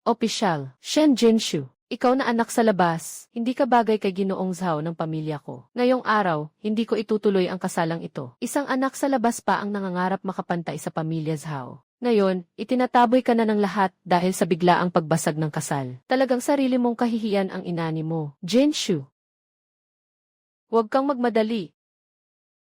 Opisyal, Shen Jinshu. Ikaw na anak sa labas, hindi ka bagay kay Ginoong Zhao ng pamilya ko. Ngayong araw, hindi ko itutuloy ang kasalang ito. Isang anak sa labas pa ang nangangarap makapantay sa pamilya Zhao. Ngayon, itinataboy ka na ng lahat dahil sa biglaang pagbasag ng kasal. Talagang sarili mong kahihiyan ang inani mo. Jinshu. Huwag kang magmadali.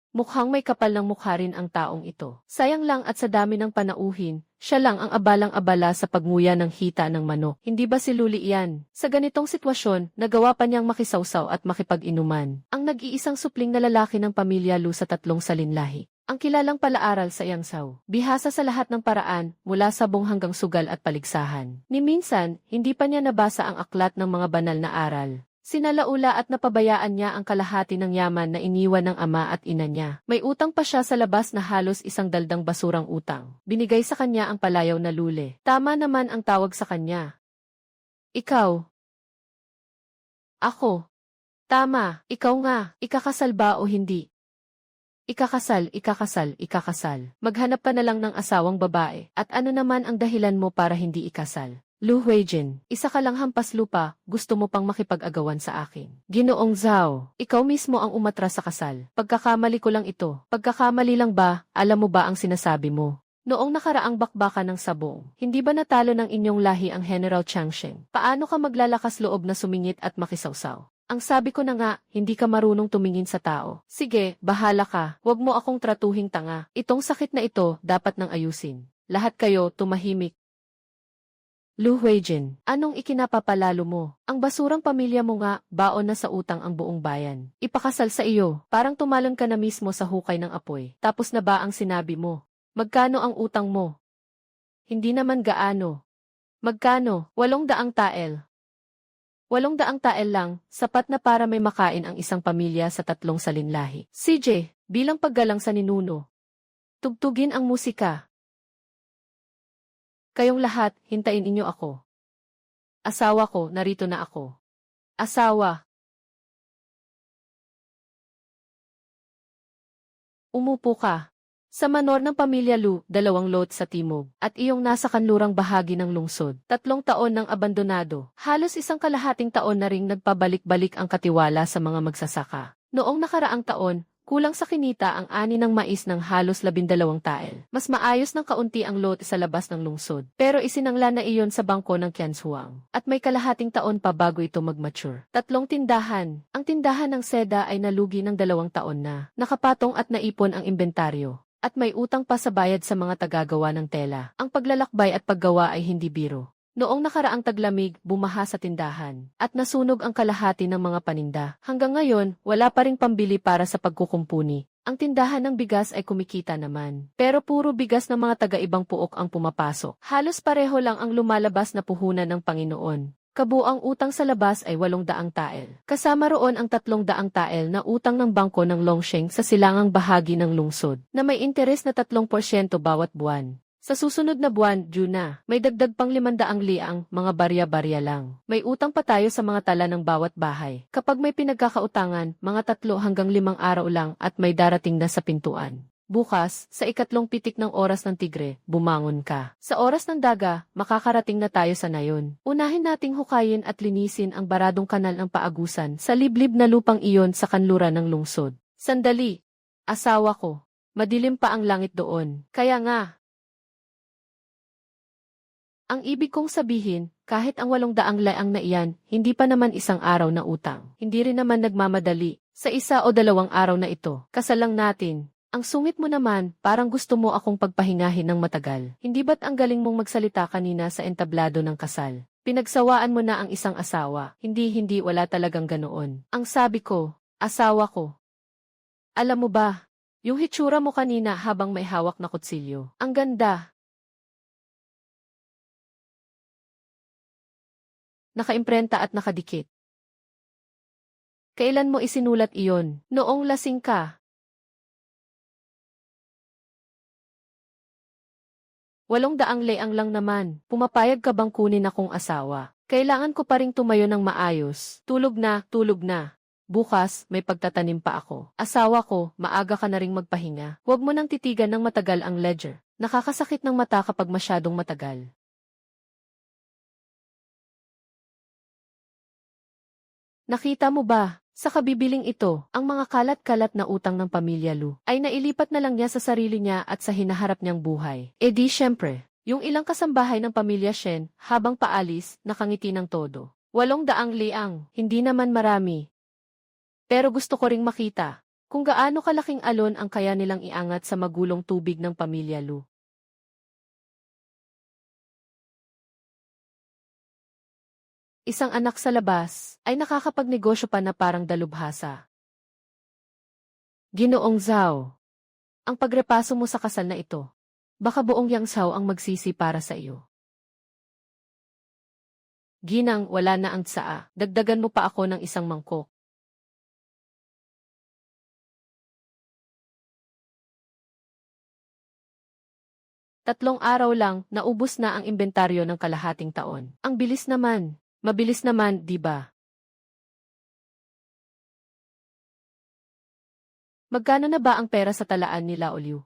Mukhang may kapal ng mukha rin ang taong ito. Sayang lang at sa dami ng panauhin, siya lang ang abalang-abala sa pagmuya ng hita ng manok. Hindi ba si Luli iyan? Sa ganitong sitwasyon, nagawa pa niyang makisawsaw at makipag-inuman. Ang nag-iisang supling na lalaki ng pamilya Lu sa 3 salinlahi. Ang kilalang palaaral sa Yangzhou. Bihasa sa lahat ng paraan, mula sabong hanggang sugal at paligsahan. Ni minsan, hindi pa niya nabasa ang aklat ng mga banal na aral. Sinalaula at napabayaan niya ang kalahati ng yaman na iniwan ng ama at ina niya. May utang pa siya sa labas na halos isang daldang basurang utang. Binigay sa kanya ang palayaw na lule. Tama naman ang tawag sa kanya. Ikaw. Ako. Tama, ikaw nga. Ikakasal ba o hindi? Ikakasal, ikakasal, ikakasal. Maghanap ka na lang ng asawang babae. At ano naman ang dahilan mo para hindi ikasal? Lu Huijin, isa ka lang hampas lupa, gusto mo pang makipag-agawan sa akin. Ginoong Zhao, ikaw mismo ang umatras sa kasal. Pagkakamali ko lang ito. Pagkakamali lang ba, alam mo ba ang sinasabi mo? Noong nakaraang bakbakan ng sabong, hindi ba natalo ng inyong lahi ang General Changsheng? Paano ka maglalakas loob na sumingit at makisawsaw? Ang sabi ko na nga, hindi ka marunong tumingin sa tao. Sige, bahala ka. Huwag mo akong tratuhing tanga. Itong sakit na ito, dapat nang ayusin. Lahat kayo, tumahimik. Lu Huijin, anong ikinapapalalo mo? Ang basurang pamilya mo nga, baon na sa utang ang buong bayan. Ipakasal sa iyo, parang tumalon ka na mismo sa hukay ng apoy. Tapos na ba ang sinabi mo? Magkano ang utang mo? Hindi naman gaano. Magkano? 800 tael. 800 tael lang, sapat na para may makain ang isang pamilya sa 3 salinlahi. CJ, bilang paggalang sa ninuno. Tugtugin ang musika. Kayong lahat, hintayin inyo ako. Asawa ko, narito na ako. Asawa. Umupo ka. Sa manor ng pamilya Lu, 2 lot sa timog, at iyong nasa kanlurang bahagi ng lungsod. 3 taon ng abandonado. Halos isang kalahating taon na ring nagpabalik-balik ang katiwala sa mga magsasaka. Noong nakaraang taon, kulang sa kinita ang ani ng mais ng halos 12 tael. Mas maayos ng kaunti ang lot sa labas ng lungsod. Pero isinangla na iyon sa bangko ng Qianzhuang. At may kalahating taon pa bago ito mag-mature. 3 tindahan. Ang tindahan ng seda ay nalugi ng 2 taon na. Nakapatong at naipon ang inventaryo. At may utang pa sa bayad sa mga tagagawa ng tela. Ang paglalakbay at paggawa ay hindi biro. Noong nakaraang taglamig, bumaha sa tindahan, at nasunog ang kalahati ng mga paninda. Hanggang ngayon, wala pa ring pambili para sa pagkukumpuni. Ang tindahan ng bigas ay kumikita naman. Pero puro bigas ng mga taga-ibang puok ang pumapasok. Halos pareho lang ang lumalabas na puhunan ng Panginoon. Kabuang utang sa labas ay 800 tael. Kasama roon ang 300 tael na utang ng bangko ng Longsheng sa silangang bahagi ng lungsod, na may interes na 3% bawat buwan. Sa susunod na buwan, June na, may dagdag pang 500 liang, mga barya-barya lang. May utang pa tayo sa mga tala ng bawat bahay. Kapag may pinagkakautangan, mga 3 hanggang 5 araw lang at may darating na sa pintuan. Bukas, sa 2 pitik ng oras ng tigre, bumangon ka. Sa oras ng daga, makakarating na tayo sa nayon. Unahin nating hukayin at linisin ang baradong kanal ng paagusan sa liblib na lupang iyon sa kanluran ng lungsod. Sandali, asawa ko. Madilim pa ang langit doon. Kaya nga, ang ibig kong sabihin, kahit ang 800 laang na iyan, hindi pa naman isang araw na utang. Hindi rin naman nagmamadali. Sa 1 o 2 araw na ito, kasal lang natin. Ang sungit mo naman, parang gusto mo akong pagpahingahin ng matagal. Hindi ba't ang galing mong magsalita kanina sa entablado ng kasal? Pinagsawaan mo na ang isang asawa. Hindi wala talagang ganoon. Ang sabi ko, asawa ko. Alam mo ba, yung hitsura mo kanina habang may hawak na kutsilyo. Ang ganda. Nakaimprenta at nakadikit. Kailan mo isinulat iyon? Noong lasing ka. 800 leang lang naman. Pumapayag ka bang kunin akong asawa? Kailangan ko pa ring tumayo ng maayos. Tulog na, tulog na. Bukas, may pagtatanim pa ako. Asawa ko, maaga ka na ring magpahinga. Huwag mo nang titigan ng matagal ang ledger. Nakakasakit ng mata kapag masyadong matagal. Nakita mo ba? Sa kabibiling ito, ang mga kalat-kalat na utang ng pamilya Lu ay nailipat na lang niya sa sarili niya at sa hinaharap niyang buhay. E di syempre, yung ilang kasambahay ng pamilya Shen, habang paalis, nakangiti ng todo. 800 liang, hindi naman marami. Pero gusto ko ring makita kung gaano kalaking alon ang kaya nilang iangat sa magulong tubig ng pamilya Lu. Isang anak sa labas ay nakakapagnegosyo pa na parang dalubhasa. Ginoong Zhao, ang pagrepaso mo sa kasal na ito, baka buong Yang Zhao ang magsisi para sa iyo. Ginang, wala na ang tsaa, dagdagan mo pa ako ng isang mangkok. Tatlong araw lang, naubos na ang inventaryo ng kalahating taon. Ang bilis naman. Mabilis naman, di ba? Magkano na ba ang pera sa talaan ni Lao Liu?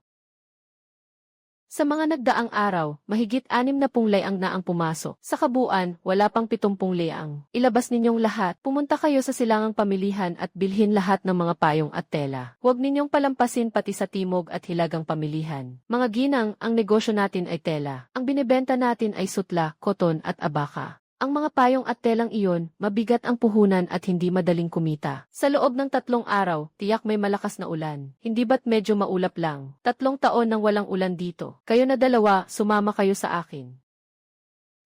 Sa mga nagdaang araw, mahigit 60 laang na ang pumasok. Sa kabuuan, wala pang 70 laang. Ilabas ninyong lahat, pumunta kayo sa silangang pamilihan at bilhin lahat ng mga payong at tela. Huwag ninyong palampasin pati sa timog at hilagang pamilihan. Mga ginang, ang negosyo natin ay tela. Ang binibenta natin ay sutla, koton at abaka. Ang mga payong at telang iyon, mabigat ang puhunan at hindi madaling kumita. Sa loob ng 3 araw, tiyak may malakas na ulan. Hindi ba't medyo maulap lang? 3 taon nang walang ulan dito. Kayo na dalawa, sumama kayo sa akin.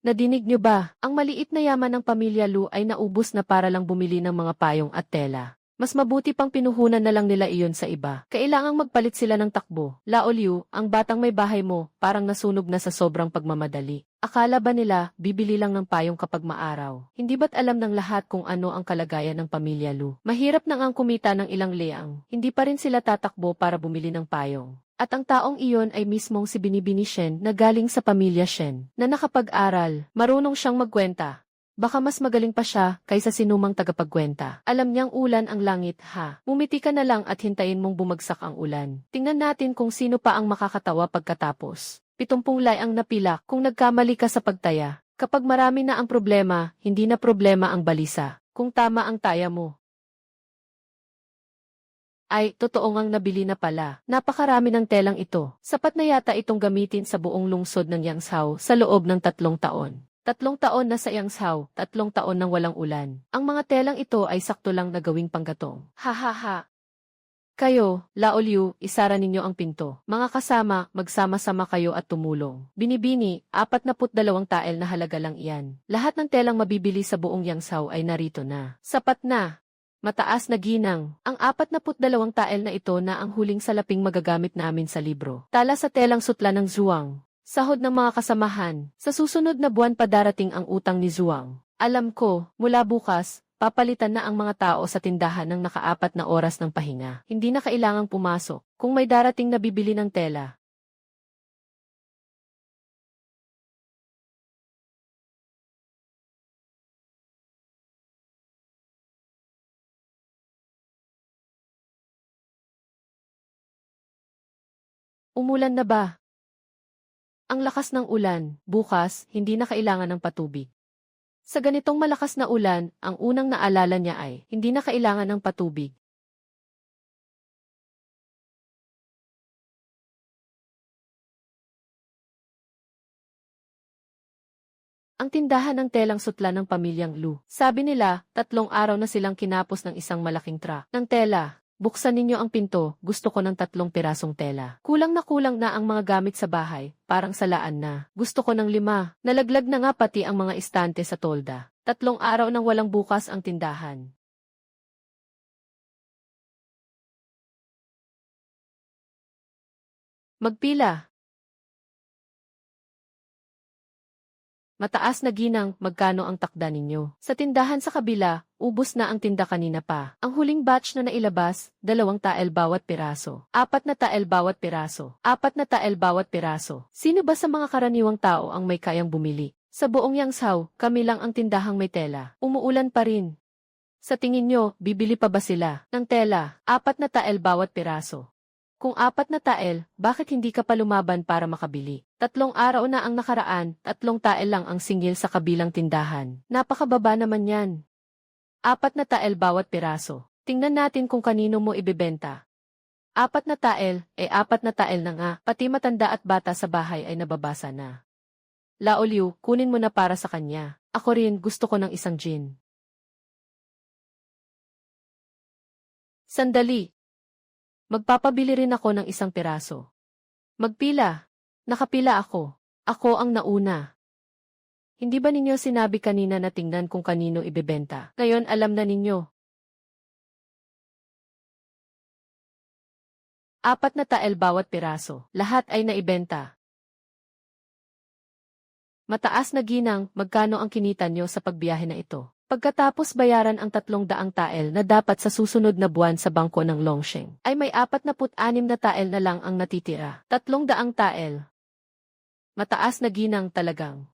Nadinig nyo ba? Ang maliit na yaman ng pamilya Lu ay naubos na para lang bumili ng mga payong at tela. Mas mabuti pang pinuhunan na lang nila iyon sa iba. Kailangang magpalit sila ng takbo. Lao Liu, ang batang may bahay mo, parang nasunog na sa sobrang pagmamadali. Akala ba nila, bibili lang ng payong kapag maaraw? Hindi ba't alam ng lahat kung ano ang kalagayan ng pamilya Lu? Mahirap na ngang kumita ng ilang liang. Hindi pa rin sila tatakbo para bumili ng payong. At ang taong iyon ay mismong si Binibini Shen na galing sa pamilya Shen, na nakapag-aral, marunong siyang magkwenta. Baka mas magaling pa siya kaysa sinumang tagapagkwenta. Alam niyang ulan ang langit, ha? Mumiti ka na lang at hintayin mong bumagsak ang ulan. Tingnan natin kung sino pa ang makakatawa pagkatapos. 70 laang napila kung nagkamali ka sa pagtaya. Kapag marami na ang problema, hindi na problema ang balisa. Kung tama ang taya mo. Ay, totoo ngang nabili na pala. Napakarami ng telang ito. Sapat na yata itong gamitin sa buong lungsod ng Yangzhou sa loob ng 3 taon. 3 taon na sa Yangzhou, 3 taon nang walang ulan. Ang mga telang ito ay sakto lang na gawing panggatong. Ha ha ha. Kayo, Lao Liu, isara ninyo ang pinto. Mga kasama, magsama-sama kayo at tumulong. Binibini, 42 tael na halaga lang iyan. Lahat ng telang mabibili sa buong Yangzhou ay narito na. Sapat na. Mataas na ginang. Ang 42 tael na ito na ang huling salaping magagamit namin sa libro. Tala sa telang sutla ng Zhuang. Sahod ng mga kasamahan. Sa susunod na buwan pa darating ang utang ni Zhuang. Alam ko, mula bukas, papalitan na ang mga tao sa tindahan ng naka-4 na oras ng pahinga. Hindi na kailangang pumasok kung may darating na bibili ng tela. Umulan na ba? Ang lakas ng ulan, bukas, hindi na kailangan ng patubig. Sa ganitong malakas na ulan, ang unang naalala niya ay, hindi na kailangan ng patubig. Ang tindahan ng telang sutla ng pamilyang Lu. Sabi nila, 3 araw na silang kinapos ng isang malaking truck ng tela. Buksan ninyo ang pinto, gusto ko ng 3 pirasong tela. Kulang na ang mga gamit sa bahay, parang salaan na. Gusto ko ng 5. Nalaglag na nga pati ang mga istante sa tolda. 3 araw nang walang bukas ang tindahan. Magpila. Mataas na ginang, magkano ang takda ninyo? Sa tindahan sa kabila, ubos na ang tinda kanina pa. Ang huling batch na nailabas, 2 tael bawat piraso. 4 na tael bawat piraso. 4 na tael bawat piraso. Sino ba sa mga karaniwang tao ang may kayang bumili? Sa buong Yangzhou, kami lang ang tindahang may tela. Umuulan pa rin. Sa tingin nyo, bibili pa ba sila ng tela? 4 na tael bawat piraso. Kung 4 na tael, bakit hindi ka pa lumaban para makabili? 3 araw na ang nakaraan, 3 tael lang ang singil sa kabilang tindahan. Napakababa naman yan. 4 na tael bawat piraso. Tingnan natin kung kanino mo ibebenta. 4 na tael, 4 na tael na nga, pati matanda at bata sa bahay ay nababasa na. Laolyu, kunin mo na para sa kanya. Ako rin, gusto ko ng isang gin. Sandali. Magpapabili rin ako ng isang piraso. Magpila. Nakapila ako. Ako ang nauna. Hindi ba ninyo sinabi kanina na tingnan kung kanino ibebenta? Ngayon alam na ninyo. 4 na tael bawat piraso. Lahat ay naibenta. Mataas na ginang, magkano ang kinita nyo sa pagbiyahe na ito? Pagkatapos bayaran ang 300 tael na dapat sa susunod na buwan sa bangko ng Longsheng, ay may 46 na tael na lang ang natitira. 300 tael. Mataas na ginang talagang.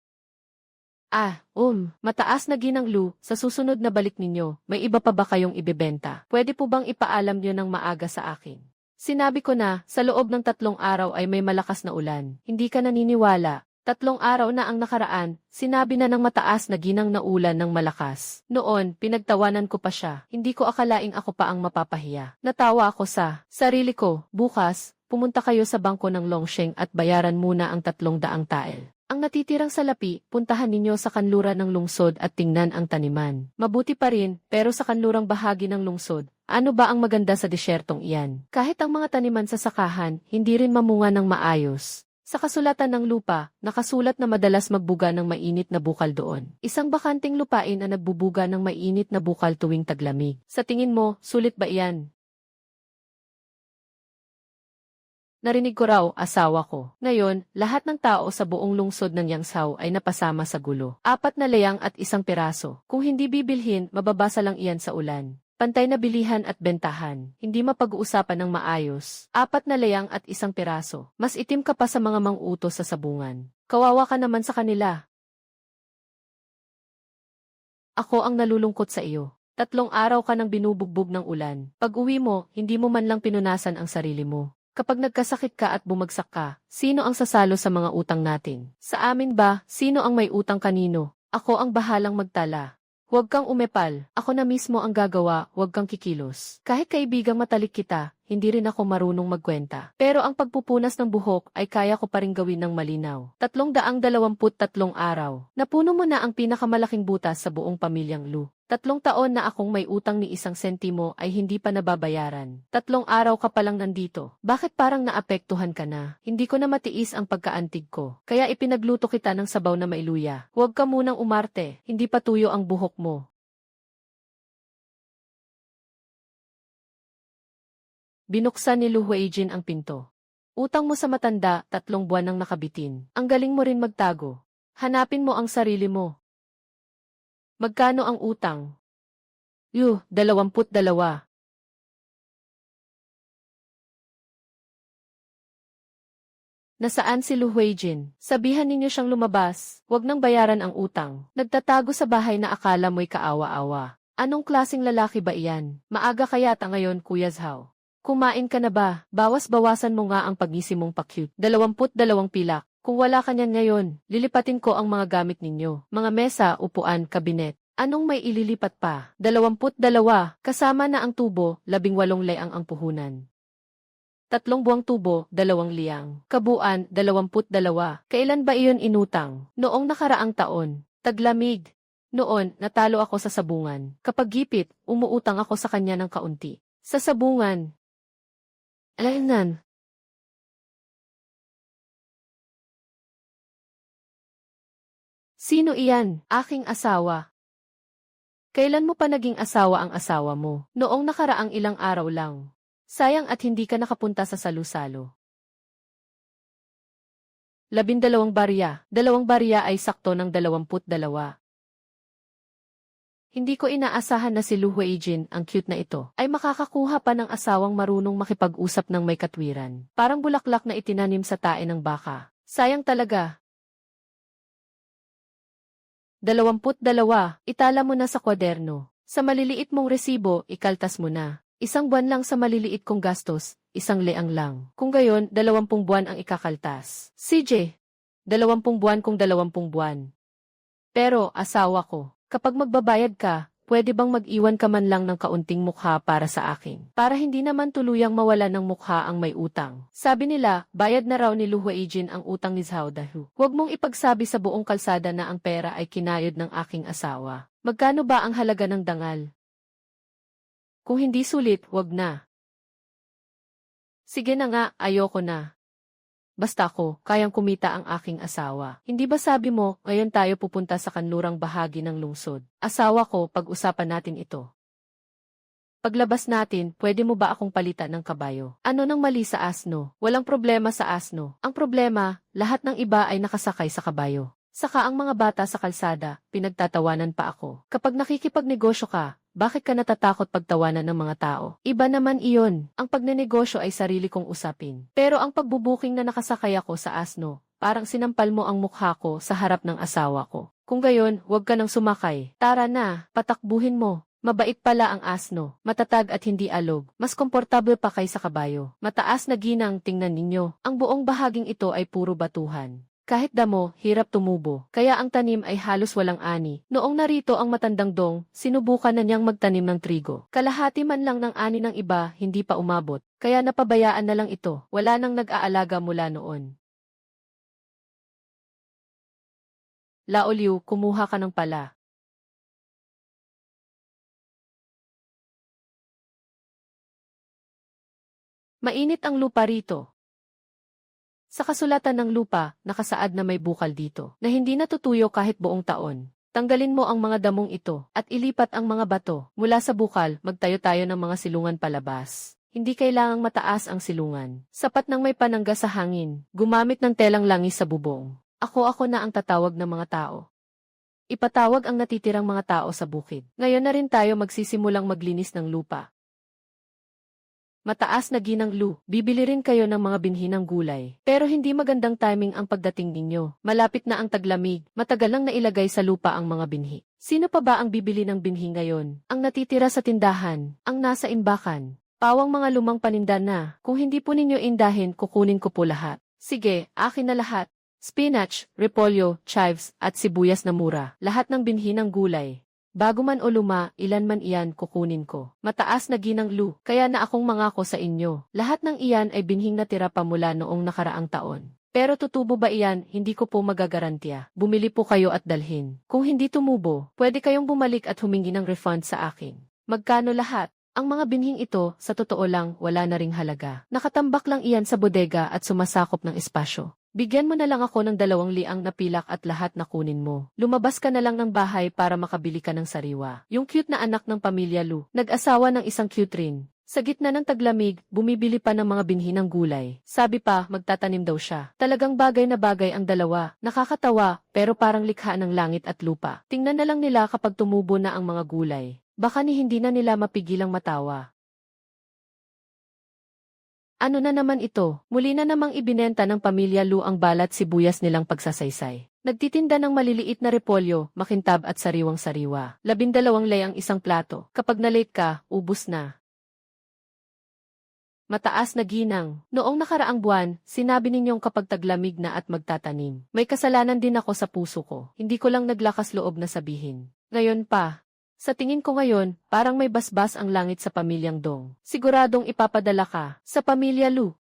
Mataas na ginang Lu, sa susunod na balik ninyo, may iba pa ba kayong ibebenta? Pwede po bang ipaalam nyo ng maaga sa akin? Sinabi ko na, sa loob ng 3 araw ay may malakas na ulan. Hindi ka naniniwala. 3 araw na ang nakaraan, sinabi na ng mataas na ginang na ulan ng malakas. Noon, pinagtawanan ko pa siya. Hindi ko akalaing ako pa ang mapapahiya. Natawa ako sa sarili ko. Bukas, pumunta kayo sa bangko ng Longsheng at bayaran muna ang 300 tael. Ang natitirang salapi, puntahan ninyo sa kanluran ng lungsod at tingnan ang taniman. Mabuti pa rin, pero sa kanlurang bahagi ng lungsod, ano ba ang maganda sa desyertong iyan? Kahit ang mga taniman sa sakahan, hindi rin mamunga ng maayos. Sa kasulatan ng lupa, nakasulat na madalas magbuga ng mainit na bukal doon. Isang bakanting lupain na nagbubuga ng mainit na bukal tuwing taglamig. Sa tingin mo, sulit ba iyan? Narinig ko raw, asawa ko. Ngayon, lahat ng tao sa buong lungsod ng Yangsao ay napasama sa gulo. 4 na layang at isang piraso. Kung hindi bibilhin, mababasa lang iyan sa ulan. Pantay na bilihan at bentahan. Hindi mapag-uusapan ng maayos. 4 na layang at isang piraso. Mas itim ka pa sa mga mang-utos sa sabungan. Kawawa ka naman sa kanila. Ako ang nalulungkot sa iyo. 3 araw ka nang binubugbog ng ulan. Pag uwi mo, hindi mo man lang pinunasan ang sarili mo. Kapag nagkasakit ka at bumagsak ka, sino ang sasalo sa mga utang natin? Sa amin ba, sino ang may utang kanino? Ako ang bahalang magtala. Huwag kang umepal, ako na mismo ang gagawa, huwag kang kikilos. Kahit kaibigang matalik kita, hindi rin ako marunong magkwenta. Pero ang pagpupunas ng buhok ay kaya ko pa rin gawin ng malinaw. 323 araw. Napuno mo na ang pinakamalaking butas sa buong pamilyang Lu. 3 taon na akong may utang ni 1 sentimo ay hindi pa nababayaran. 3 araw ka palang nandito. Bakit parang naapektuhan ka na? Hindi ko na matiis ang pagkaantig ko. Kaya ipinagluto kita ng sabaw na mailuya. Huwag ka munang umarte. Hindi pa tuyo ang buhok mo. Binuksan ni Lu Huijin ang pinto. Utang mo sa matanda, 3 buwan nang nakabitin. Ang galing mo rin magtago. Hanapin mo ang sarili mo. Magkano ang utang? 22. Nasaan si Lu Huijin? Sabihan ninyo siyang lumabas, huwag nang bayaran ang utang. Nagtatago sa bahay na akala mo'y kaawa-awa. Anong klaseng lalaki ba iyan? Maaga kayata ngayon, Kuya Zhao. Kumain ka na ba? Bawas-bawasan mo nga ang pagising mong pa-cute. 22 pilak. Kung wala ka niyan ngayon, lilipatin ko ang mga gamit ninyo. Mga mesa, upuan, kabinet. Anong may ililipat pa? 22, kasama na ang tubo, 18 layang ang puhunan. 3 buwang tubo, 2 liyang. Kabuan, 22. Kailan ba iyon inutang? Noong nakaraang taon. Taglamig. Noon, natalo ako sa sabungan. Kapag gipit, umuutang ako sa kanya ng kaunti. Sa sabungan. Alainan. Sino iyan? Aking asawa. Kailan mo pa naging asawa ang asawa mo? Noong nakaraang ilang araw lang. Sayang at hindi ka nakapunta sa salu-salo. 12 barya. 2 barya ay sakto ng 22. Hindi ko inaasahan na si Lu Huijin, ang cute na ito, ay makakakuha pa ng asawang marunong makipag-usap ng may katwiran. Parang bulaklak na itinanim sa tae ng baka. Sayang talaga. 22. Itala mo na sa kwaderno. Sa maliliit mong resibo, ikaltas mo na. 1 buwan lang sa maliliit kong gastos, 1 leang lang. Kung gayon, 20 buwan ang ikakaltas. CJ, 20 buwan kung 20 buwan. Pero, asawa ko, kapag magbabayad ka, pwede bang mag-iwan ka man lang ng kaunting mukha para sa akin? Para hindi naman tuluyang mawala ng mukha ang may utang. Sabi nila, bayad na raw ni Lu Huijin ang utang ni Zhao Dahu. Huwag mong ipagsabi sa buong kalsada na ang pera ay kinayod ng aking asawa. Magkano ba ang halaga ng dangal? Kung hindi sulit, wag na. Sige na nga, ayoko na. Basta ko, kayang kumita ang aking asawa. Hindi ba sabi mo, ngayon tayo pupunta sa kanlurang bahagi ng lungsod? Asawa ko, pag-usapan natin ito. Paglabas natin, pwede mo ba akong palitan ng kabayo? Ano nang mali sa asno? Walang problema sa asno. Ang problema, lahat ng iba ay nakasakay sa kabayo. Saka ang mga bata sa kalsada, pinagtatawanan pa ako. Kapag nakikipagnegosyo ka, bakit ka natatakot pagtawanan ng mga tao? Iba naman iyon. Ang pagnenegosyo ay sarili kong usapin. Pero ang pagbubuking na nakasakay ako sa asno, parang sinampal mo ang mukha ko sa harap ng asawa ko. Kung gayon, huwag ka nang sumakay. Tara na, patakbuhin mo. Mabait pala ang asno, matatag at hindi alog. Mas komportable pa kaysa kabayo. Mataas na ginang, tingnan ninyo. Ang buong bahaging ito ay puro batuhan. Kahit damo, hirap tumubo, kaya ang tanim ay halos walang ani. Noong narito ang matandang dong, sinubukan na niyang magtanim ng trigo. Kalahati man lang ng ani ng iba, hindi pa umabot, kaya napabayaan na lang ito. Wala nang nag-aalaga mula noon. Laoliw, kumuha ka ng pala. Mainit ang lupa rito. Sa kasulatan ng lupa, nakasaad na may bukal dito, na hindi natutuyo kahit buong taon. Tanggalin mo ang mga damong ito, at ilipat ang mga bato. Mula sa bukal, magtayo tayo ng mga silungan palabas. Hindi kailangang mataas ang silungan. Sapat nang may panangga sa hangin, gumamit ng telang langis sa bubong. Ako na ang tatawag ng mga tao. Ipatawag ang natitirang mga tao sa bukid. Ngayon na rin tayo magsisimulang maglinis ng lupa. Mataas na ginang Lu, bibili rin kayo ng mga binhi ng gulay. Pero hindi magandang timing ang pagdating ninyo. Malapit na ang taglamig, matagal lang nailagay sa lupa ang mga binhi. Sino pa ba ang bibili ng binhi ngayon? Ang natitira sa tindahan, ang nasa imbakan. Pawang mga lumang paninda na. Kung hindi po ninyo indahin, kukunin ko po lahat. Sige, akin na lahat. Spinach, repolyo, chives, at sibuyas na mura. Lahat ng binhi ng gulay. Bago man o luma, ilan man iyan kukunin ko. Mataas na ginang Lu, kaya na akong mangako sa inyo. Lahat ng iyan ay binhing natira pa mula noong nakaraang taon. Pero tutubo ba iyan, hindi ko po magagarantiya. Bumili po kayo at dalhin. Kung hindi tumubo, pwede kayong bumalik at humingi ng refund sa akin. Magkano lahat? Ang mga binhing ito, sa totoo lang, wala na ring halaga. Nakatambak lang iyan sa bodega at sumasakop ng espasyo. Bigyan mo na lang ako ng 200 na pilak at lahat na kunin mo. Lumabas ka na lang ng bahay para makabili ka ng sariwa. Yung cute na anak ng pamilya Lu, nag-asawa ng isang cute rin. Sa gitna ng taglamig, bumibili pa ng mga binhi ng gulay. Sabi pa, magtatanim daw siya. Talagang bagay na bagay ang dalawa. Nakakatawa, pero parang likha ng langit at lupa. Tingnan na lang nila kapag tumubo na ang mga gulay. Baka ni hindi na nila mapigilang matawa. Ano na naman ito? Muli na namang ibinenta ng pamilya Lu ang balat sibuyas nilang pagsasaysay. Nagtitinda ng maliliit na repolyo, makintab at sariwang-sariwa. 12 lei ang isang plato. Kapag na-late ka, ubus na. Mataas na ginang. Noong nakaraang buwan, sinabi ninyong kapag taglamig na at magtatanim. May kasalanan din ako sa puso ko. Hindi ko lang naglakas loob na sabihin. Ngayon pa. Sa tingin ko ngayon, parang may basbas ang langit sa pamilyang Dong. Siguradong ipapadala ka sa pamilya Lu.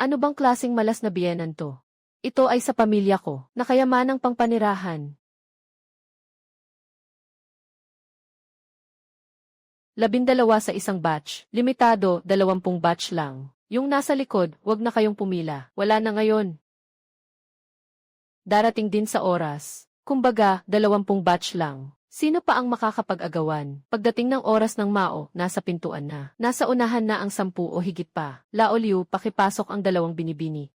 Ano bang klaseng malas na biyenan to? Ito ay sa pamilya ko, nakayamanang pangpanirahan. 12 sa isang batch, limitado, 20 batch lang. Yung nasa likod, wag na kayong pumila, wala na ngayon. Darating din sa oras. Kumbaga, 20 batch lang. Sino pa ang makakapag-agawan? Pagdating ng oras ng Mao, nasa pintuan na. Nasa unahan na ang 10 o higit pa. Laoliw, pakipasok ang 2 binibini.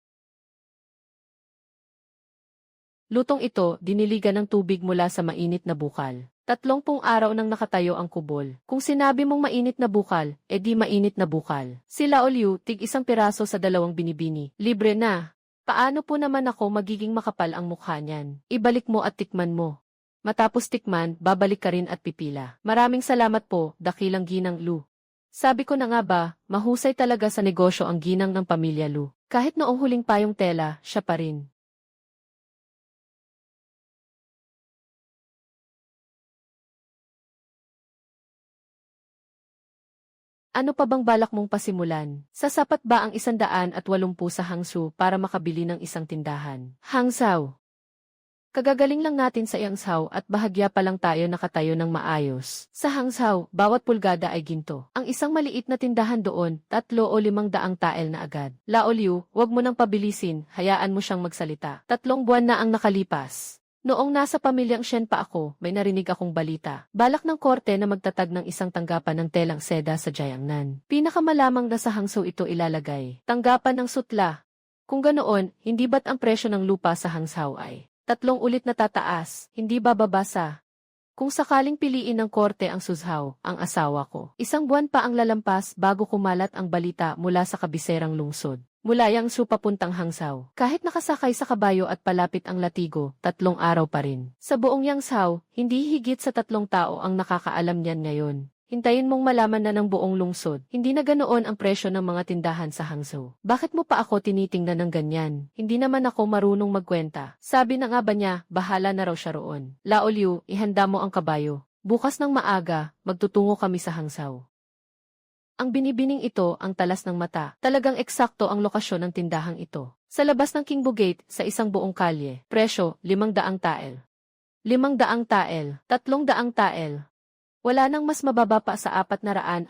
Lutong ito, diniligan ng tubig mula sa mainit na bukal. 30 araw nang nakatayo ang kubol. Kung sinabi mong mainit na bukal, edi mainit na bukal. Si Laoliw, tig 1 piraso sa 2 binibini. Libre na. Paano po naman ako magiging makapal ang mukha niyan? Ibalik mo at tikman mo. Matapos tikman, babalik ka rin at pipila. Maraming salamat po, dakilang ginang Lu. Sabi ko na nga ba, mahusay talaga sa negosyo ang ginang ng pamilya Lu. Kahit noong huling payong tela, siya pa rin. Ano pa bang balak mong pasimulan? Sasapat ba ang 180 sa Hangzhou para makabili ng isang tindahan? Hangzhou. Kagagaling lang natin sa Hangzhou at bahagya pa lang tayo nakatayo ng maayos. Sa Hangzhou, bawat pulgada ay ginto. Ang isang maliit na tindahan doon, 3 o 5 daang tael na agad. Lao Liu, huwag mo nang pabilisin, hayaan mo siyang magsalita. 3 buwan na ang nakalipas. Noong nasa pamilyang Shen pa ako, may narinig akong balita. Balak ng korte na magtatag ng isang tanggapan ng telang seda sa Jiangnan. Pinakamalamang na sa Hangzhou ito ilalagay. Tanggapan ng sutla. Kung ganoon, hindi ba't ang presyo ng lupa sa Hangzhou ay 3 ulit na tataas, hindi bababa sa. Kung sakaling piliin ng korte ang Suzhou, ang asawa ko, 1 buwan pa ang lalampas bago kumalat ang balita mula sa kabiserang lungsod. Mula Yangsu papuntang Hangzhou. Kahit nakasakay sa kabayo at palapit ang latigo, 3 araw pa rin. Sa buong Yangzhou, hindi higit sa 3 tao ang nakakaalam niyan ngayon. Hintayin mong malaman na ng buong lungsod. Hindi na ganoon ang presyo ng mga tindahan sa Hangzhou. Bakit mo pa ako tinitingnan ng ganyan? Hindi naman ako marunong magkwenta. Sabi na nga ba niya, bahala na raw siya roon. Lao Liu, ihanda mo ang kabayo. Bukas ng maaga, magtutungo kami sa Hangzhou. Ang binibining ito ang talas ng mata. Talagang eksakto ang lokasyon ng tindahang ito. Sa labas ng Kingbu Gate, sa isang buong kalye. Presyo, 500 tael. 500 tael. 300 tael. Wala nang mas mababa pa sa 450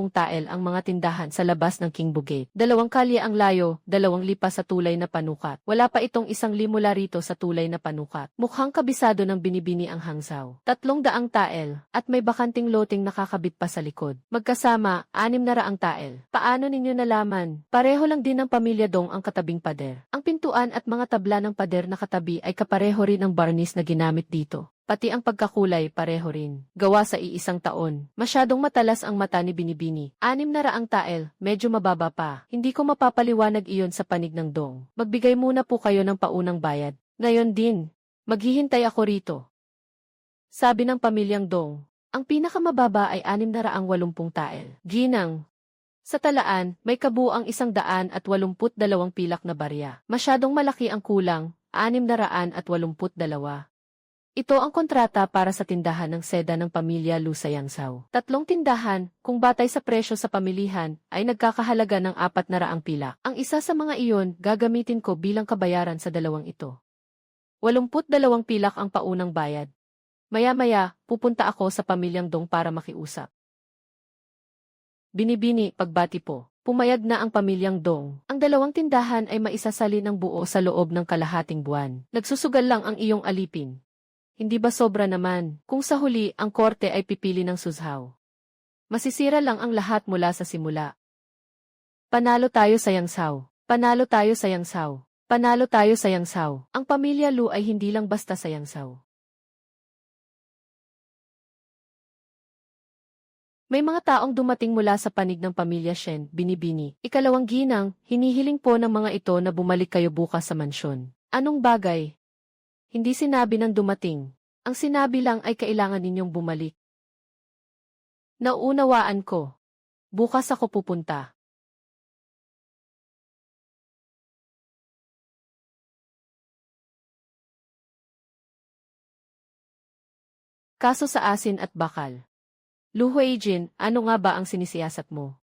tael ang mga tindahan sa labas ng Kingbu Gate. 2 kalye ang layo, 2 lipa sa tulay na panukat. Wala pa itong 1 mula rito sa tulay na panukat. Mukhang kabisado ng binibini ang Hangzhou. 300 tael, at may bakanting loting nakakabit pa sa likod. Magkasama, 600 tael. Paano ninyo nalaman? Pareho lang din ng pamilya Dong ang katabing pader. Ang pintuan at mga tabla ng pader na katabi ay kapareho rin ang barnis na ginamit dito. Pati ang pagkakulay pareho rin. Gawa sa iisang taon. Masyadong matalas ang mata ni Binibini. 600 tael, medyo mababa pa. Hindi ko mapapaliwanag iyon sa panig ng Dong. Magbigay muna po kayo ng paunang bayad. Ngayon din. Maghihintay ako rito. Sabi ng pamilyang Dong. Ang pinakamababa ay 680 tael. Ginang. Sa talaan, may kabuang 182 pilak na barya. Masyadong malaki ang kulang, 682. Ito ang kontrata para sa tindahan ng seda ng pamilya Lu sa Yangzhou. 3 tindahan, kung batay sa presyo sa pamilihan, ay nagkakahalaga ng 400 pilak. Ang isa sa mga iyon, gagamitin ko bilang kabayaran sa 2 ito. 82 pilak ang paunang bayad. Maya-maya, pupunta ako sa pamilyang Dong para makiusap. Binibini, pagbati po. Pumayag na ang pamilyang Dong. Ang 2 tindahan ay maisasali ng buo sa loob ng kalahating buwan. Nagsusugal lang ang iyong alipin. Hindi ba sobra naman, kung sa huli ang korte ay pipili ng Suzhou? Masisira lang ang lahat mula sa simula. Panalo tayo sa Yangzhou. Panalo tayo sa Yangzhou. Panalo tayo sa Yangzhou. Ang pamilya Lu ay hindi lang basta sa Yangzhou. May mga taong dumating mula sa panig ng pamilya Shen, Binibini. Ikalawang ginang, hinihiling po ng mga ito na bumalik kayo bukas sa mansyon. Anong bagay? Hindi sinabi ng dumating. Ang sinabi lang ay kailangan ninyong bumalik. Nauunawaan ko. Bukas ako pupunta. Kaso sa asin at bakal. Lu Huijin, ano nga ba ang sinisiyasat mo?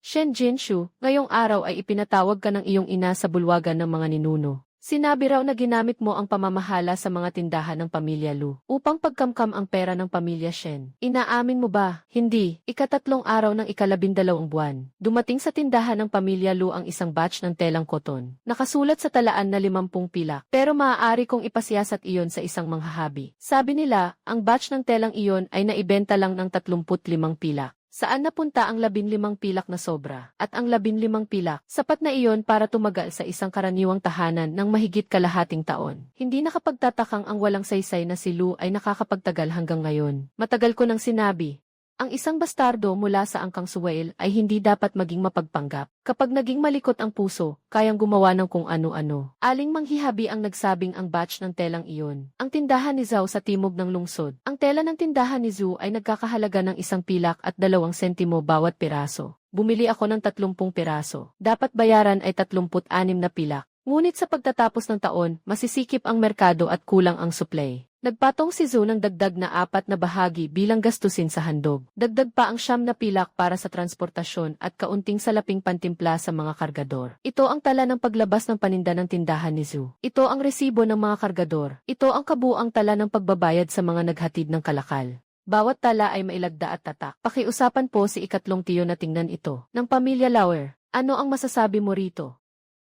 Shen Jinshu, ngayong araw ay ipinatawag ka ng iyong ina sa bulwagan ng mga ninuno. Sinabi raw na ginamit mo ang pamamahala sa mga tindahan ng pamilya Lu upang pagkamkam ang pera ng pamilya Shen. Inaamin mo ba? Hindi. 3 araw ng 12 buwan. Dumating sa tindahan ng pamilya Lu ang isang batch ng telang koton. Nakasulat sa talaan na 50 pilak. Pero maaari kong ipasiyasat iyon sa isang manghahabi. Sabi nila, ang batch ng telang iyon ay naibenta lang ng 35 pilak. Saan napunta ang 15 pilak na sobra? At ang 15 pilak, sapat na iyon para tumagal sa isang karaniwang tahanan ng mahigit kalahating taon. Hindi nakapagtatakang ang walang saysay na si Lu ay nakakapagtagal hanggang ngayon. Matagal ko nang sinabi. Ang isang bastardo mula sa angkang Suwail ay hindi dapat maging mapagpanggap. Kapag naging malikot ang puso, kayang gumawa ng kung ano-ano. Aling manghihabi ang nagsabing ang batch ng telang iyon. Ang tindahan ni Zhao sa timog ng lungsod. Ang tela ng tindahan ni Zhu ay nagkakahalaga ng 1 pilak at 2 sentimo bawat piraso. bumili ako ng 30 piraso. Dapat bayaran ay 36 na pilak. Ngunit sa pagtatapos ng taon, masisikip ang merkado at kulang ang supply. Nagpatong si Zhu ng dagdag na 4 na bahagi bilang gastusin sa handog. Dagdag pa ang 9 na pilak para sa transportasyon at kaunting salaping pantimpla sa mga kargador. Ito ang tala ng paglabas ng paninda ng tindahan ni Zhu. Ito ang resibo ng mga kargador. Ito ang kabuuang tala ng pagbabayad sa mga naghatid ng kalakal. Bawat tala ay mailagda at tatak. Pakiusapan po si ikatlong tiyo na tingnan ito. Ng pamilya Lauer, ano ang masasabi mo rito?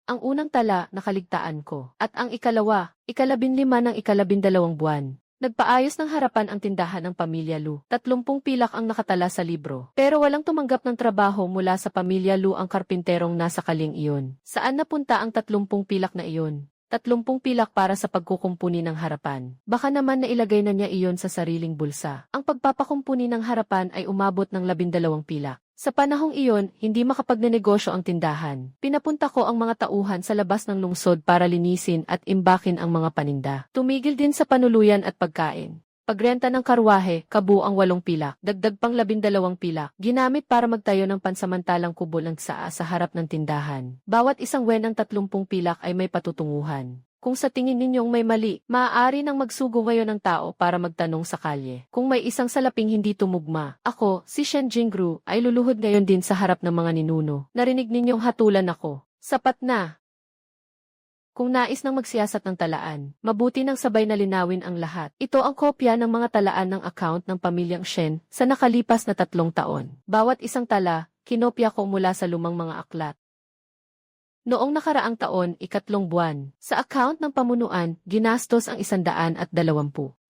Ang unang tala, nakaligtaan ko. At ang ikalawa, 15 ng 12 buwan. Nagpaayos ng harapan ang tindahan ng pamilya Lu. 30 pilak ang nakatala sa libro. Pero walang tumanggap ng trabaho mula sa pamilya Lu ang karpinterong nasa kaling iyon. Saan napunta ang 30 pilak na iyon? 30 pilak para sa pagkukumpuni ng harapan. Baka naman nailagay na niya iyon sa sariling bulsa. Ang pagpapakumpuni ng harapan ay umabot ng 12 pilak. Sa panahong iyon, hindi makapagnenegosyo ang tindahan. Pinapunta ko ang mga tauhan sa labas ng lungsod para linisin at imbakin ang mga paninda. Tumigil din sa panuluyan at pagkain. Pagrenta ng karwahe, kabuang 8 pilak, dagdag pang 12 pilak, ginamit para magtayo ng pansamantalang kubo ng tsaa sa harap ng tindahan. Bawat isang wen ng 30 pilak ay may patutunguhan. Kung sa tingin ninyong may mali, maaari nang magsugo ngayon ng tao para magtanong sa kalye. Kung may isang salaping hindi tumugma, ako, si Shen Jingru, ay luluhod ngayon din sa harap ng mga ninuno. Narinig ninyong hatulan ako. Sapat na. Kung nais nang magsiyasat ng talaan, mabuti nang sabay na linawin ang lahat. Ito ang kopya ng mga talaan ng account ng pamilyang Shen sa nakalipas na 3 taon. Bawat isang tala, kinopya ko mula sa lumang mga aklat. Noong nakaraang taon, 3 buwan, sa account ng pamunuan, ginastos ang 120.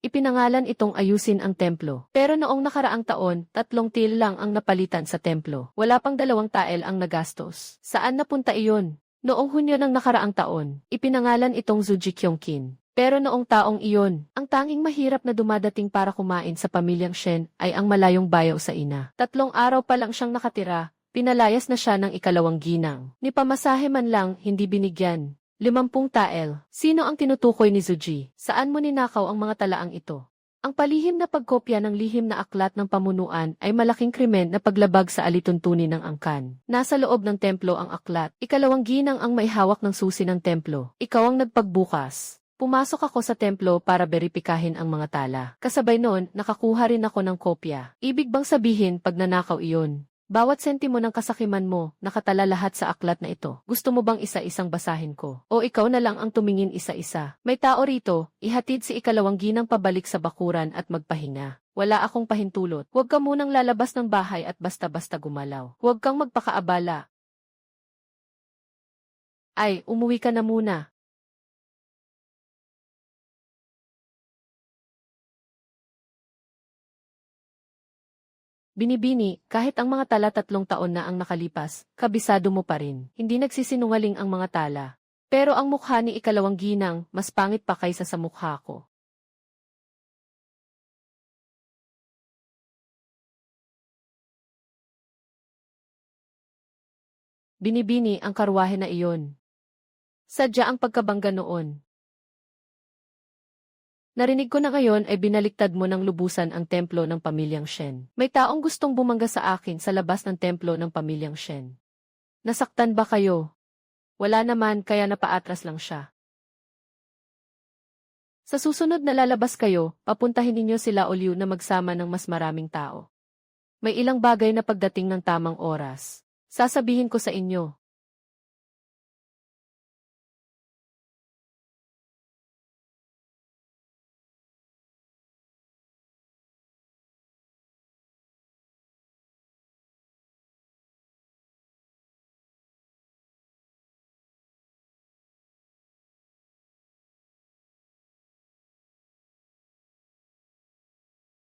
Ipinangalan itong ayusin ang templo. Pero noong nakaraang taon, 3 til lang ang napalitan sa templo. Wala pang 2 tael ang nagastos. Saan napunta iyon? Noong Hunyo ng nakaraang taon, ipinangalan itong Zuji Kyongkin. Pero noong taong iyon, ang tanging mahirap na dumadating para kumain sa pamilyang Shen ay ang malayong bayaw sa ina. 3 araw pa lang siyang nakatira. Pinalayas na siya ng 2 ginang. Ni pamasahe man lang, hindi binigyan. 50 tael. Sino ang tinutukoy ni Zuji? Saan mo ninakaw ang mga talaang ito? Ang palihim na pagkopya ng lihim na aklat ng pamunuan ay malaking krimen na paglabag sa alituntunin ng angkan. Nasa loob ng templo ang aklat. 2 ginang ang may hawak ng susi ng templo. Ikaw ang nagpagbukas. Pumasok ako sa templo para beripikahin ang mga tala. Kasabay noon, nakakuha rin ako ng kopya. Ibig bang sabihin pag nanakaw iyon? Bawat sentimo ng kasakiman mo, nakatala lahat sa aklat na ito. Gusto mo bang isa-isang basahin ko? O ikaw na lang ang tumingin isa-isa? May tao rito, ihatid si 2 ginang pabalik sa bakuran at magpahinga. Wala akong pahintulot. Huwag ka munang lalabas ng bahay at basta-basta gumalaw. Huwag kang magpakaabala. Ay, umuwi ka na muna. Binibini, kahit ang mga tala 3 taon na ang nakalipas, kabisado mo pa rin. Hindi nagsisinungaling ang mga tala. Pero ang mukha ni 2 ginang, mas pangit pa kaysa sa mukha ko. Binibini ang karwahe na iyon. Sadya ang pagkabangga noon. Narinig ko na ngayon ay binaliktad mo ng lubusan ang templo ng pamilyang Shen. May taong gustong bumangga sa akin sa labas ng templo ng pamilyang Shen. Nasaktan ba kayo? Wala naman, kaya napaatras lang siya. Sa susunod na lalabas kayo, papuntahin ninyo sila Liu na magsama ng mas maraming tao. May ilang bagay na pagdating ng tamang oras. Sasabihin ko sa inyo.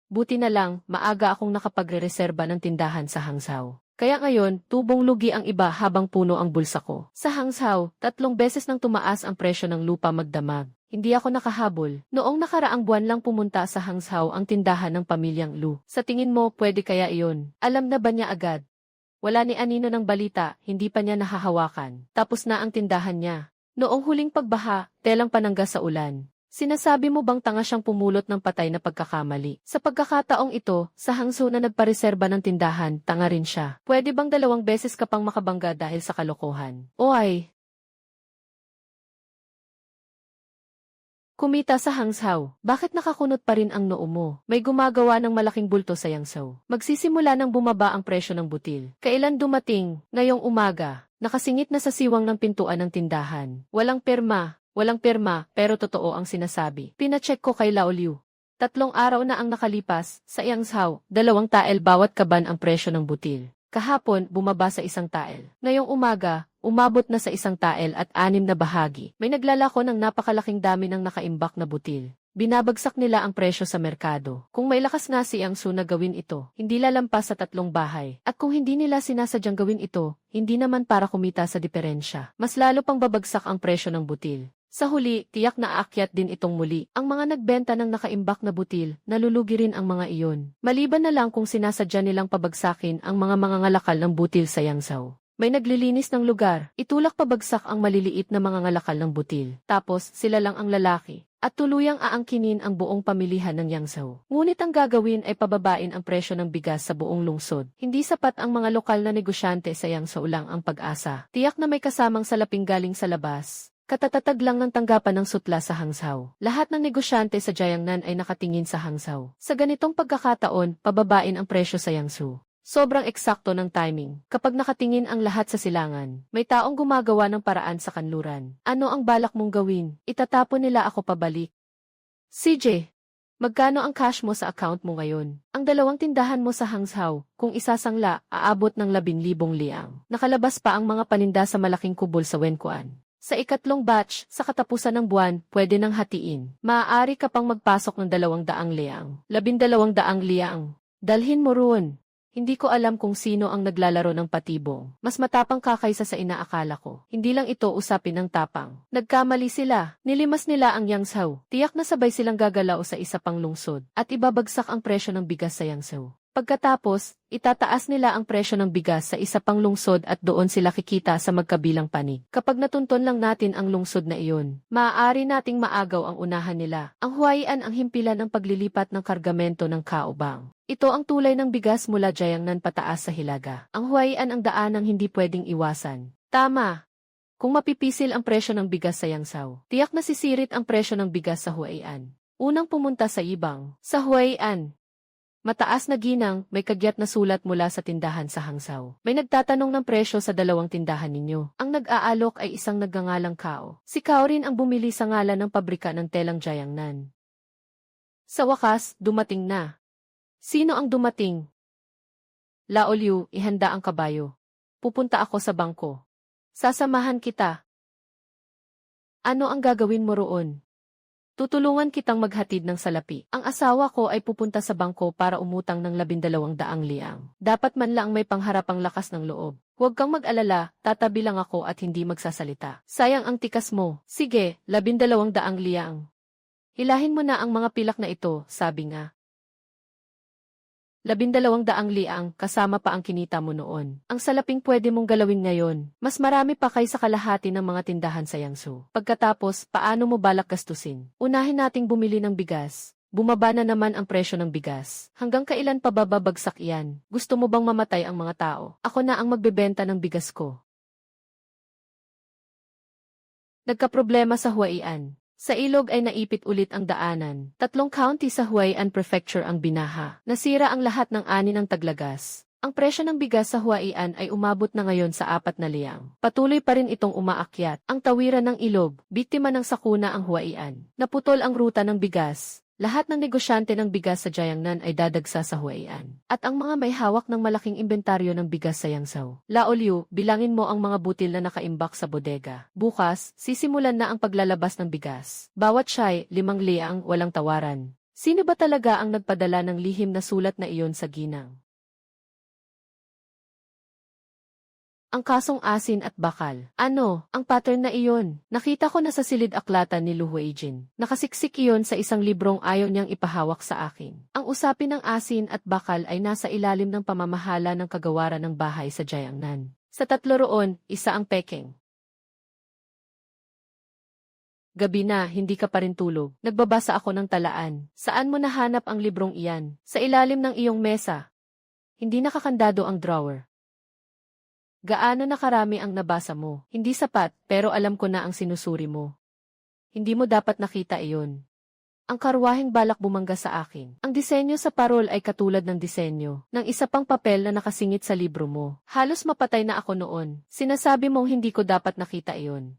Buti na lang, maaga akong nakapagre-reserba ng tindahan sa Hangzhou. Kaya ngayon, tubong lugi ang iba habang puno ang bulsa ko. Sa Hangzhou, 3 beses nang tumaas ang presyo ng lupa magdamag. Hindi ako nakahabol. Noong nakaraang buwan lang pumunta sa Hangzhou ang tindahan ng pamilyang Lu. Sa tingin mo, pwede kaya iyon? Alam na ba niya agad? Wala ni anino ng balita, hindi pa niya nahahawakan. Tapos na ang tindahan niya. Noong huling pagbaha, telang panangga sa ulan. Sinasabi mo bang tanga siyang pumulot ng patay na pagkakamali? Sa pagkakataong ito, sa Hangzhou na nagpareserba ng tindahan, tanga rin siya. Pwede bang 2 beses ka pang makabangga dahil sa kalokohan? O ay, kumita sa Hangzhou. Bakit nakakunot pa rin ang noo mo? May gumagawa ng malaking bulto sa Yangzhou. Magsisimula ng bumaba ang presyo ng butil. Kailan dumating? Ngayong umaga. Nakasingit na sa siwang ng pintuan ng tindahan. Walang pirma, pero totoo ang sinasabi. Pinacheck ko kay Lao Liu. 3 araw na ang nakalipas, sa Yangzhou, 2 tael bawat kaban ang presyo ng butil. Kahapon, bumaba sa 1 tael. Ngayong umaga, umabot na sa 1 tael at 6 na bahagi. May naglalako ng napakalaking dami ng nakaimbak na butil. Binabagsak nila ang presyo sa merkado. Kung may lakas nga si Yangzhou na gawin ito, hindi lalampas sa 3 bahay. At kung hindi nila sinasadyang gawin ito, hindi naman para kumita sa diferensya. Mas lalo pang babagsak ang presyo ng butil. Sa huli, tiyak na aakyat din itong muli. Ang mga nagbenta ng nakaimbak na butil, nalulugi rin ang mga iyon. Maliban na lang kung sinasadya nilang pabagsakin ang mga mangangalakal ng butil sa Yangzhou. May naglilinis ng lugar, itulak pabagsak ang maliliit na mangangalakal ng butil. Tapos, sila lang ang lalaki. At tuluyang aangkinin ang buong pamilihan ng Yangzhou. Ngunit ang gagawin ay pababain ang presyo ng bigas sa buong lungsod. Hindi sapat ang mga lokal na negosyante sa Yangzhou lang ang pag-asa. Tiyak na may kasamang salaping galing sa labas. Katatatag lang ng tanggapan ng sutla sa Hangzhou. Lahat ng negosyante sa Jiangnan ay nakatingin sa Hangzhou. Sa ganitong pagkakataon, pababain ang presyo sa Yangzhou. Sobrang eksakto ng timing. Kapag nakatingin ang lahat sa silangan, may taong gumagawa ng paraan sa kanluran. Ano ang balak mong gawin? Itatapon nila ako pabalik. CJ, magkano ang cash mo sa account mo ngayon? Ang 2 tindahan mo sa Hangzhou, kung isasangla, aabot ng 10,000 liang. Nakalabas pa ang mga paninda sa malaking kubol sa Wenkuan. Sa ikatlong batch, sa katapusan ng buwan, pwede nang hatiin. Maaari ka pang magpasok ng 200 liang. 1200 liang. Dalhin mo roon. Hindi ko alam kung sino ang naglalaro ng patibong. Mas matapang ka kaysa sa inaakala ko. Hindi lang ito usapin ng tapang. Nagkamali sila. Nilimas nila ang Yangzhou. Tiyak na sabay silang gagalaw sa isa pang lungsod. At ibabagsak ang presyo ng bigas sa Yangzhou. Pagkatapos, itataas nila ang presyo ng bigas sa isa pang lungsod at doon sila kikita sa magkabilang panig. Kapag natunton lang natin ang lungsod na iyon, maaari nating maagaw ang unahan nila. Ang Huaian ang himpilan ng paglilipat ng kargamento ng kaubang. Ito ang tulay ng bigas mula Jiangnan pataas sa Hilaga. Ang Huaian ang daanang hindi pwedeng iwasan. Tama. Kung mapipisil ang presyo ng bigas sa Yangzhou, tiyak na sisirit ang presyo ng bigas sa Huaian. Unang pumunta sa ibang, sa Huaian. Mataas na ginang, may kagyat na sulat mula sa tindahan sa Hangzhou. May nagtatanong ng presyo sa 2 tindahan ninyo. Ang nag-aalok ay isang nagngangalang Kao. Si Kao rin ang bumili sa ngalan ng pabrika ng telang Jiangnan. Sa wakas, dumating na. Sino ang dumating? Lao Liu, ihanda ang kabayo. Pupunta ako sa bangko. Sasamahan kita. Ano ang gagawin mo roon? Tutulungan kitang maghatid ng salapi. Ang asawa ko ay pupunta sa bangko para umutang ng 1200 liang. Dapat man lang may pangharapang lakas ng loob. Huwag kang mag-alala, tatabi lang ako at hindi magsasalita. Sayang ang tikas mo. Sige, 1200 liang. Hilahin mo na ang mga pilak na ito, sabi nga. 1200 liang, kasama pa ang kinita mo noon. Ang salaping pwede mong galawin ngayon. Mas marami pa kaysa kalahati ng mga tindahan sa Yangzhou. Pagkatapos, paano mo balak gastusin? Unahin nating bumili ng bigas. Bumaba na naman ang presyo ng bigas. Hanggang kailan pa bababagsak iyan? Gusto mo bang mamatay ang mga tao? Ako na ang magbebenta ng bigas ko. Nagkaproblema sa Huaian. Sa ilog ay naipit ulit ang daanan. 3 county sa Huaian Prefecture ang binaha. Nasira ang lahat ng ani ng taglagas. Ang presyo ng bigas sa Huaian ay umabot na ngayon sa 4 na liang. Patuloy pa rin itong umaakyat. Ang tawiran ng ilog, biktima ng sakuna ang Huaian. Naputol ang ruta ng bigas. Lahat ng negosyante ng bigas sa Jiangnan ay dadagsa sa Huaian. At ang mga may hawak ng malaking inventaryo ng bigas sa Yangzhou. Lao Liu, bilangin mo ang mga butil na nakaimbak sa bodega. Bukas, sisimulan na ang paglalabas ng bigas. Bawat siya'y 5 liang walang tawaran. Sino ba talaga ang nagpadala ng lihim na sulat na iyon sa ginang? Ang kasong asin at bakal. Ano, ang pattern na iyon? Nakita ko na sa silid-aklatan ni Lu Huijin. Nakasiksik iyon sa isang librong ayaw niyang ipahawak sa akin. Ang usapin ng asin at bakal ay nasa ilalim ng pamamahala ng kagawaran ng bahay sa Jiangnan. Sa 3 roon, isa ang Peking. Gabi na, hindi ka pa rin tulog. Nagbabasa ako ng talaan. Saan mo nahanap ang librong iyan? Sa ilalim ng iyong mesa. Hindi nakakandado ang drawer. Gaano na karami ang nabasa mo? Hindi sapat, pero alam ko na ang sinusuri mo. Hindi mo dapat nakita iyon. Ang karwaheng balak bumangga sa akin. Ang disenyo sa parol ay katulad ng disenyo ng isa pang papel na nakasingit sa libro mo. Halos mapatay na ako noon. Sinasabi mong hindi ko dapat nakita iyon.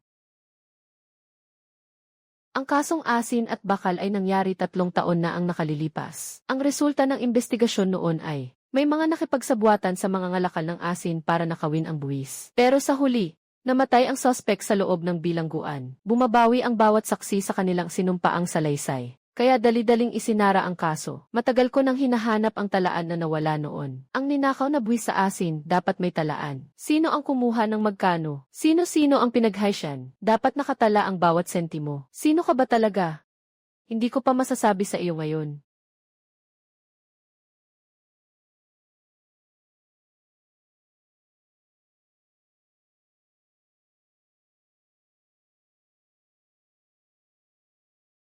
Ang kasong asin at bakal ay nangyari 3 taon na ang nakalilipas. Ang resulta ng investigasyon noon ay may mga nakipagsabwatan sa mga ngalakal ng asin para nakawin ang buwis. Pero sa huli, namatay ang suspect sa loob ng bilangguan. Bumabawi ang bawat saksi sa kanilang sinumpaang salaysay. Kaya dali-daling isinara ang kaso. Matagal ko nang hinahanap ang talaan na nawala noon. Ang ninakaw na buwis sa asin, dapat may talaan. Sino ang kumuha ng magkano? Sino-sino ang pinaghaisyan? Dapat nakatala ang bawat sentimo. Sino ka ba talaga? Hindi ko pa masasabi sa iyo ngayon.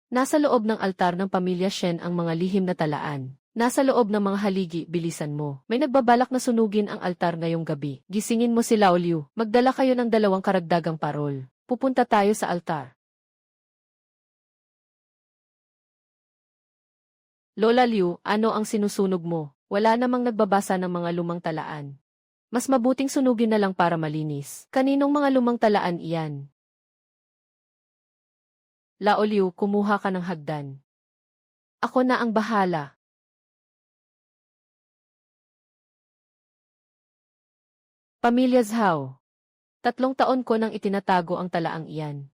Nasa loob ng altar ng pamilya Shen ang mga lihim na talaan. Nasa loob ng mga haligi, bilisan mo. May nagbabalak na sunugin ang altar ngayong gabi. Gisingin mo si Lao Liu. Magdala kayo ng 2 karagdagang parol. Pupunta tayo sa altar. Lola Liu, ano ang sinusunog mo? Wala namang nagbabasa ng mga lumang talaan. Mas mabuting sunugin na lang para malinis. Kaninong mga lumang talaan iyan? Lao Liu, kumuha ka ng hagdan. Ako na ang bahala. Pamilya Zhao. 3 taon ko nang itinatago ang talaang iyan.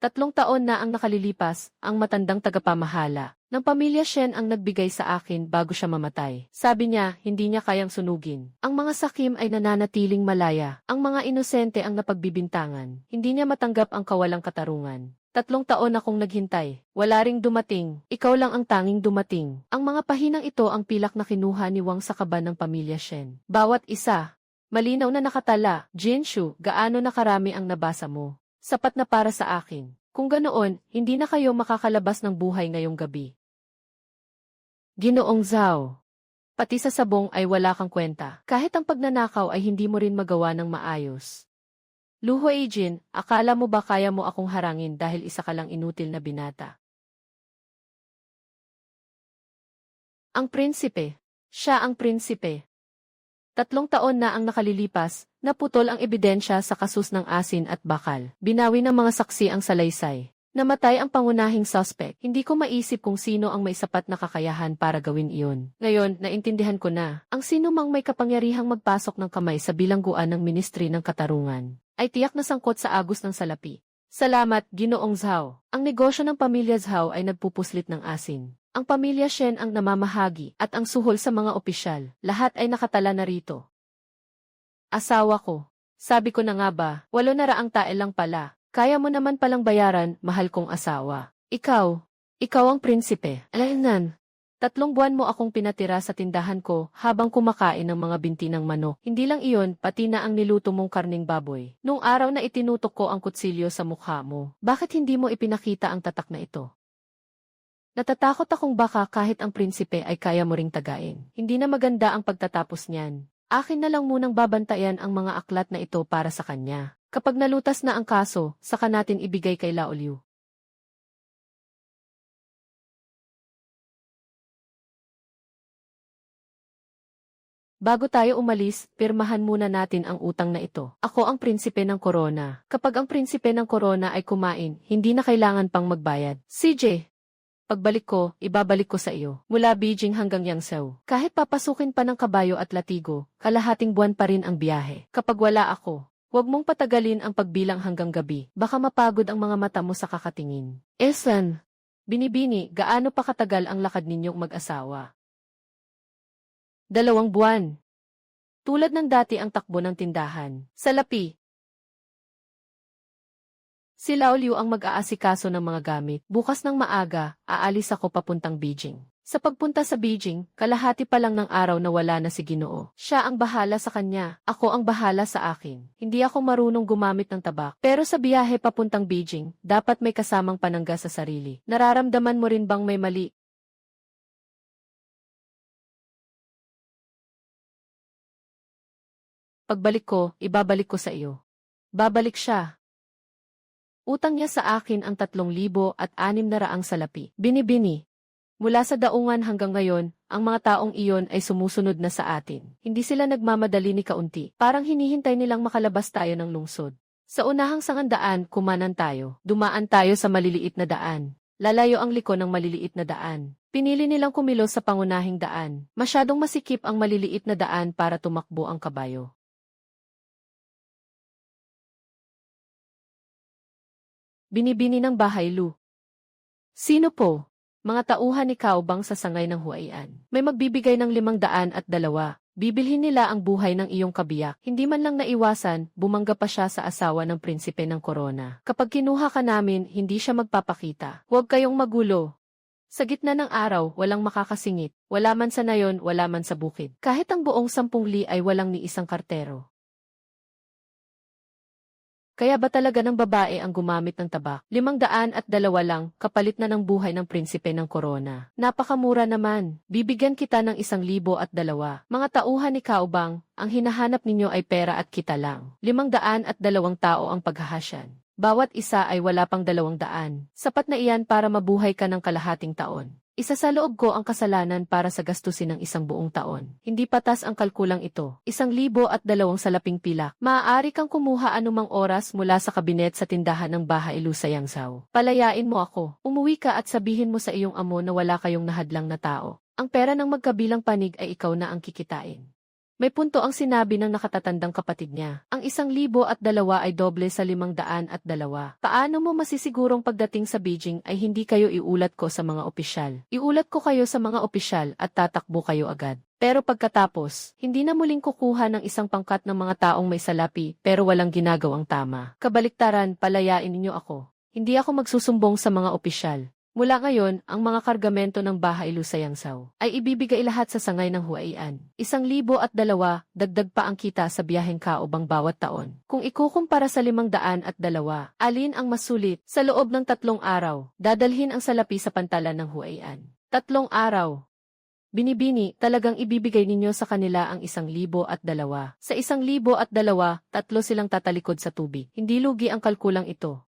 3 taon na ang nakalilipas, ang matandang tagapamahala ng pamilya Shen ang nagbigay sa akin bago siya mamatay. Sabi niya, hindi niya kayang sunugin. Ang mga sakim ay nananatiling malaya. Ang mga inosente ang napagbibintangan. Hindi niya matanggap ang kawalang katarungan. 3 taon akong naghintay. Wala ring dumating. Ikaw lang ang tanging dumating. Ang mga pahinang ito ang pilak na kinuha ni Wang sa kaban ng pamilya Shen. Bawat isa. Malinaw na nakatala. Jinshu, gaano na karami ang nabasa mo? Sapat na para sa akin. Kung ganoon, hindi na kayo makakalabas ng buhay ngayong gabi. Ginoong Zhao. Pati sa sabong ay wala kang kwenta. Kahit ang pagnanakaw ay hindi mo rin magawa ng maayos. Lu Huijin, akala mo ba kaya mo akong harangin dahil isa ka lang inutil na binata? Ang prinsipe. Siya ang prinsipe. 3 taon na ang nakalilipas, naputol ang ebidensya sa kasus ng asin at bakal. Binawi ng mga saksi ang salaysay. Namatay ang pangunahing suspect. Hindi ko maisip kung sino ang may sapat na kakayahan para gawin iyon. Ngayon, naintindihan ko na, ang sino mang may kapangyarihang magpasok ng kamay sa bilangguan ng Ministry ng Katarungan, ay tiyak na sangkot sa agos ng salapi. Salamat, Ginoong Zhao. Ang negosyo ng pamilya Zhao ay nagpupuslit ng asin. Ang pamilya Shen ang namamahagi at ang suhol sa mga opisyal. Lahat ay nakatala na rito. Asawa ko. Sabi ko na nga ba, 8 na raang tae lang pala. Kaya mo naman palang bayaran, mahal kong asawa. Ikaw ang prinsipe. Alainan. 3 buwan mo akong pinatira sa tindahan ko habang kumakain ng mga binti ng manok. Hindi lang iyon, pati na ang niluto mong karning baboy. Nung araw na itinutok ko ang kutsilyo sa mukha mo, bakit hindi mo ipinakita ang tatak na ito? Natatakot akong baka kahit ang prinsipe ay kaya mo ring tagain. Hindi na maganda ang pagtatapos niyan. Akin na lang munang babantayan ang mga aklat na ito para sa kanya. Kapag nalutas na ang kaso, saka natin ibigay kay Lao Liu. Bago tayo umalis, pirmahan muna natin ang utang na ito. Ako ang prinsipe ng korona. Kapag ang prinsipe ng korona ay kumain, hindi na kailangan pang magbayad. CJ, pagbalik ko, ibabalik ko sa iyo. Mula Beijing hanggang Yangzhou. Kahit papasukin pa ng kabayo at latigo, kalahating buwan pa rin ang biyahe. Kapag wala ako, huwag mong patagalin ang pagbilang hanggang gabi. Baka mapagod ang mga mata mo sa kakatingin. Esan, binibini, gaano pa katagal ang lakad ninyong mag-asawa? 2 buwan. Tulad ng dati ang takbo ng tindahan. Salapi. Si Lao Liu ang mag-aasikaso ng mga gamit. Bukas ng maaga, aalis ako papuntang Beijing. Sa pagpunta sa Beijing, kalahati pa lang ng araw na wala na si Ginoo. Siya ang bahala sa kanya, ako ang bahala sa akin. Hindi ako marunong gumamit ng tabak. Pero sa biyahe papuntang Beijing, dapat may kasamang panangga sa sarili. Nararamdaman mo rin bang may mali? Pagbalik ko, ibabalik ko sa iyo. Babalik siya. Utang niya sa akin ang 3,600 salapi. Binibini. Mula sa daungan hanggang ngayon, ang mga taong iyon ay sumusunod na sa atin. Hindi sila nagmamadali ni kaunti. Parang hinihintay nilang makalabas tayo ng lungsod. Sa unahang sangandaan, kumanan tayo. Dumaan tayo sa maliliit na daan. Lalayo ang liko ng maliliit na daan. Pinili nilang kumilos sa pangunahing daan. Masyadong masikip ang maliliit na daan para tumakbo ang kabayo. Binibini ng bahay Lu. Sino po? Mga tauhan ni Kaobang sa sangay ng Huaian. May magbibigay ng 500. Bibilhin nila ang buhay ng iyong kabiyak. Hindi man lang naiwasan, bumangga pa siya sa asawa ng prinsipe ng korona. Kapag kinuha ka namin, hindi siya magpapakita. Huwag kayong magulo. Sa gitna ng araw, walang makakasingit. Wala man sa nayon, wala man sa bukid. Kahit ang buong 10 li ay walang ni isang kartero. Kaya ba talaga ng babae ang gumamit ng tabak? 500 lang, kapalit na ng buhay ng prinsipe ng korona. Napakamura naman. Bibigyan kita ng 1,002. Mga tauhan ni Kaobang, ang hinahanap ninyo ay pera at kita lang. 502 tao ang paghahasyan. Bawat isa ay wala pang 200. Sapat na iyan para mabuhay ka ng kalahating taon. Isa sa loob ko ang kasalanan para sa gastusin ng 1 buong taon. Hindi patas ang kalkulang ito. 1,002 salaping pilak. Maaari kang kumuha anumang oras mula sa kabinet sa tindahan ng bahay Lu sa Yangzhou. Palayain mo ako. Umuwi ka at sabihin mo sa iyong amo na wala kayong nahadlang na tao. Ang pera ng magkabilang panig ay ikaw na ang kikitain. May punto ang sinabi ng nakatatandang kapatid niya. Ang 1,002 ay doble sa 502. Paano mo masisigurong pagdating sa Beijing ay hindi kayo iulat ko sa mga opisyal? Iulat ko kayo sa mga opisyal at tatakbo kayo agad. Pero pagkatapos, hindi na muling kukuha ng isang pangkat ng mga taong may salapi pero walang ginagawang tama. Kabaliktaran, palayain ninyo ako. Hindi ako magsusumbong sa mga opisyal. Mula ngayon, ang mga kargamento ng bahay Lu sa Yangzhou ay ibibigay lahat sa sangay ng Huaian. 1,002, dagdag pa ang kita sa biyaheng Kaobang bawat taon. Kung ikukumpara sa 502, alin ang mas sulit? Sa loob ng 3 araw, dadalhin ang salapi sa pantalan ng Huaian. 3 araw. Binibini, talagang ibibigay ninyo sa kanila ang 1,002. Sa 1,002, 3 silang tatalikod sa tubig. Hindi lugi ang kalkulang ito.